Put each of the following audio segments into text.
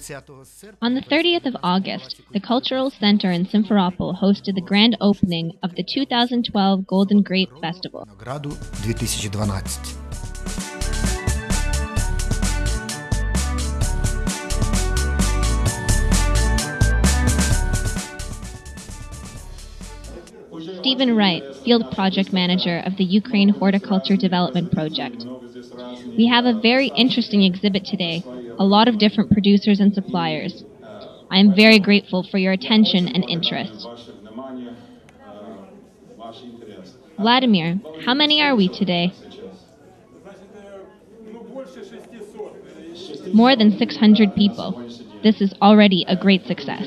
On the 30th of August, the Cultural Center in Simferopol hosted the grand opening of the 2012 Golden Grape Festival. Stephen Wright, Field Project Manager of the Ukraine Horticulture Development Project. We have a very interesting exhibit today, a lot of different producers and suppliers. I am very grateful for your attention and interest. Vladimir, how many are we today? More than 600 people. This is already a great success.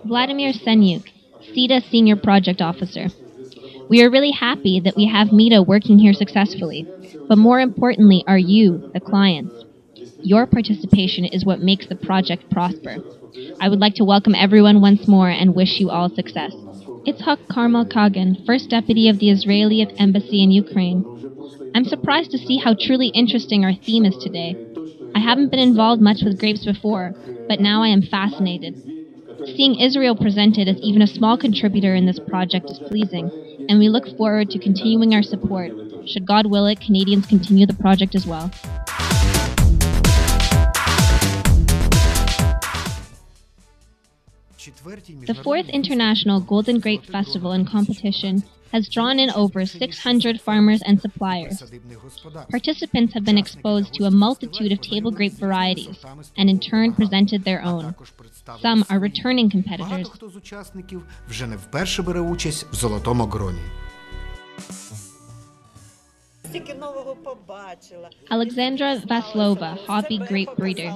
Vladimir Senyuk, SIDA Senior Project Officer. We are really happy that we have MITA working here successfully, but more importantly are you, the clients. Your participation is what makes the project prosper. I would like to welcome everyone once more and wish you all success. Itzhak Carmel Kagan, First Deputy of the Israeli Embassy in Ukraine. I'm surprised to see how truly interesting our theme is today. I haven't been involved much with grapes before, but now I am fascinated. Seeing Israel presented as even a small contributor in this project is pleasing, and we look forward to continuing our support. Should God will it, Canadians continue the project as well. The 4th International Golden Grape Festival and Competition has drawn in over 600 farmers and suppliers. Participants have been exposed to a multitude of table grape varieties and in turn presented their own. Some are returning competitors. Alexandra Vaslova, hobby grape breeder.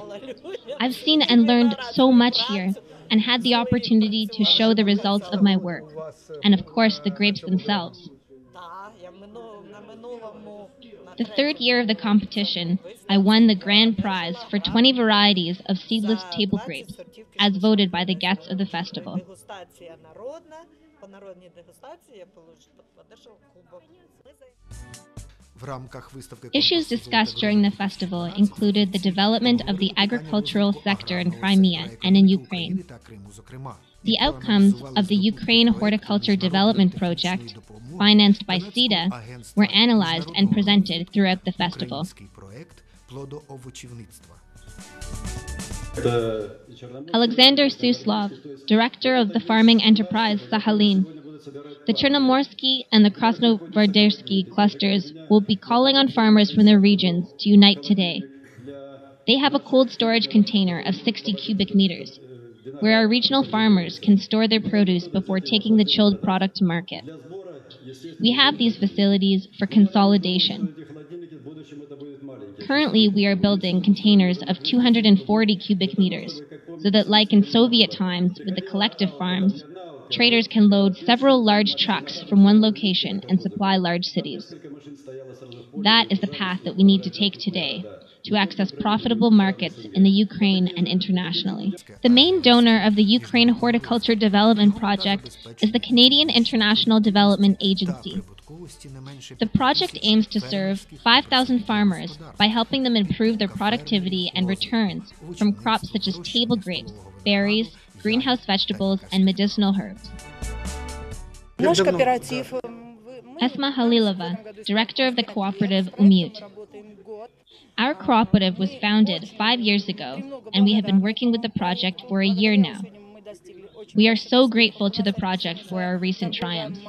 I've seen and learned so much here and had the opportunity to show the results of my work, and of course the grapes themselves. The 3rd year of the competition, I won the grand prize for 20 varieties of seedless table grapes, as voted by the guests of the festival. Issues discussed during the festival included the development of the agricultural sector in Crimea and in Ukraine. The outcomes of the Ukraine Horticulture Development Project, financed by SIDA, were analyzed and presented throughout the festival. Alexander Suslov, Director of the farming enterprise Sakhalin. The Chernomorsky and the Krasnovardersky clusters will be calling on farmers from their regions to unite today. They have a cold storage container of 60 cubic meters, where our regional farmers can store their produce before taking the chilled product to market. We have these facilities for consolidation. Currently, we are building containers of 240 cubic meters, so that like in Soviet times with the collective farms, traders can load several large trucks from one location and supply large cities. That is the path that we need to take today to access profitable markets in the Ukraine and internationally. The main donor of the Ukraine Horticulture Development Project is the Canadian International Development Agency. The project aims to serve 5,000 farmers by helping them improve their productivity and returns from crops such as table grapes, berries, greenhouse vegetables, and medicinal herbs. Esma Halilova, Director of the cooperative Umut. Our cooperative was founded 5 years ago, and we have been working with the project for a year now. We are so grateful to the project for our recent triumphs.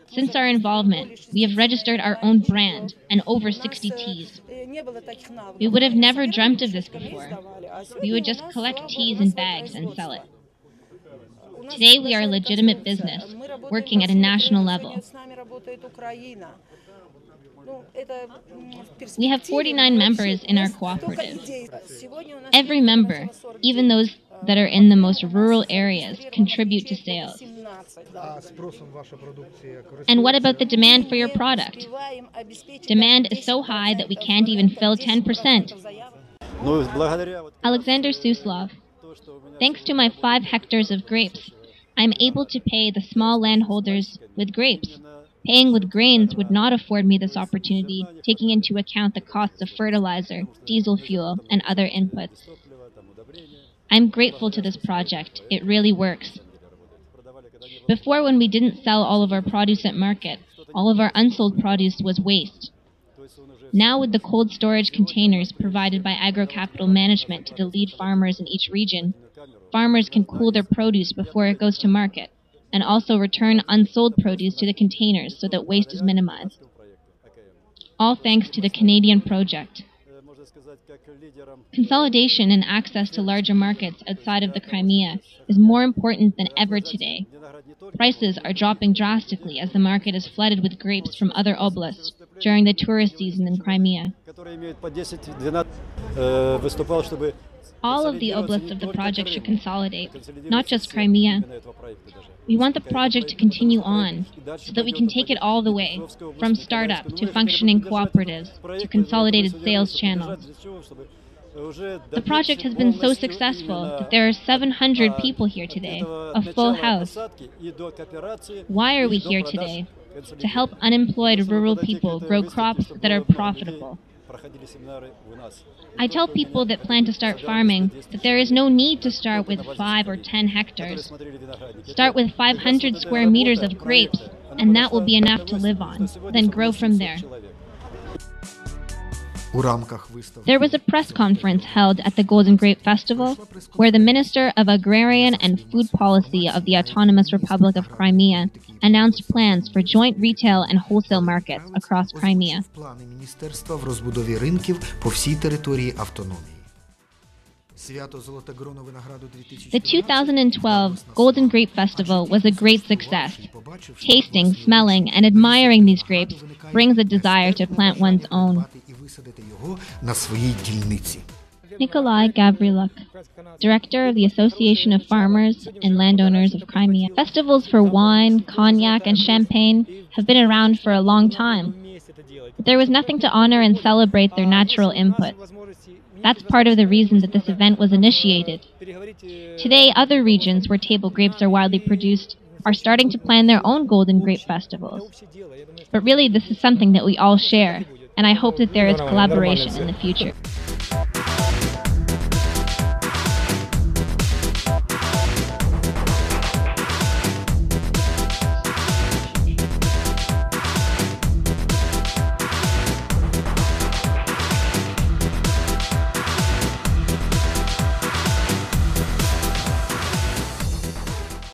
Since our involvement, we have registered our own brand and over 60 teas. We would have never dreamt of this before. We would just collect teas in bags and sell it. Today we are a legitimate business, working at a national level. We have 49 members in our cooperative. Every member, even those that are in the most rural areas, contribute to sales. And what about the demand for your product? Demand is so high that we can't even fill 10%. Alexander Suslov. Thanks to my 5 hectares of grapes, I am able to pay the small landholders with grapes. Paying with grains would not afford me this opportunity, taking into account the costs of fertilizer, diesel fuel, and other inputs. I'm grateful to this project. It really works. Before, when we didn't sell all of our produce at market, all of our unsold produce was waste. Now, with the cold storage containers provided by AgroCapital Management to the lead farmers in each region, farmers can cool their produce before it goes to market, and also return unsold produce to the containers so that waste is minimized. All thanks to the Canadian project. Consolidation and access to larger markets outside of the Crimea is more important than ever today. Prices are dropping drastically as the market is flooded with grapes from other oblasts during the tourist season in Crimea. All of the oblasts of the project should consolidate, not just Crimea. We want the project to continue on, so that we can take it all the way, from startup to functioning cooperatives to consolidated sales channels. The project has been so successful that there are 700 people here today, a full house. Why are we here today? To help unemployed rural people grow crops that are profitable. I tell people that plan to start farming that there is no need to start with 5 or 10 hectares. Start with 500 square meters of grapes, and that will be enough to live on, then grow from there. There was a press conference held at the Golden Grape Festival where the Minister of Agrarian and Food Policy of the Autonomous Republic of Crimea announced plans for joint retail and wholesale markets across Crimea. The 2012 Golden Grape Festival was a great success. Tasting, smelling, and admiring these grapes brings a desire to plant one's own. Nikolai Gavriluk, Director of the Association of Farmers and Landowners of Crimea. Festivals for wine, cognac, and champagne have been around for a long time, but there was nothing to honor and celebrate their natural inputs. That's part of the reason that this event was initiated. Today, other regions where table grapes are widely produced are starting to plan their own Golden Grape festivals. But really, this is something that we all share, and I hope that there is collaboration in the future.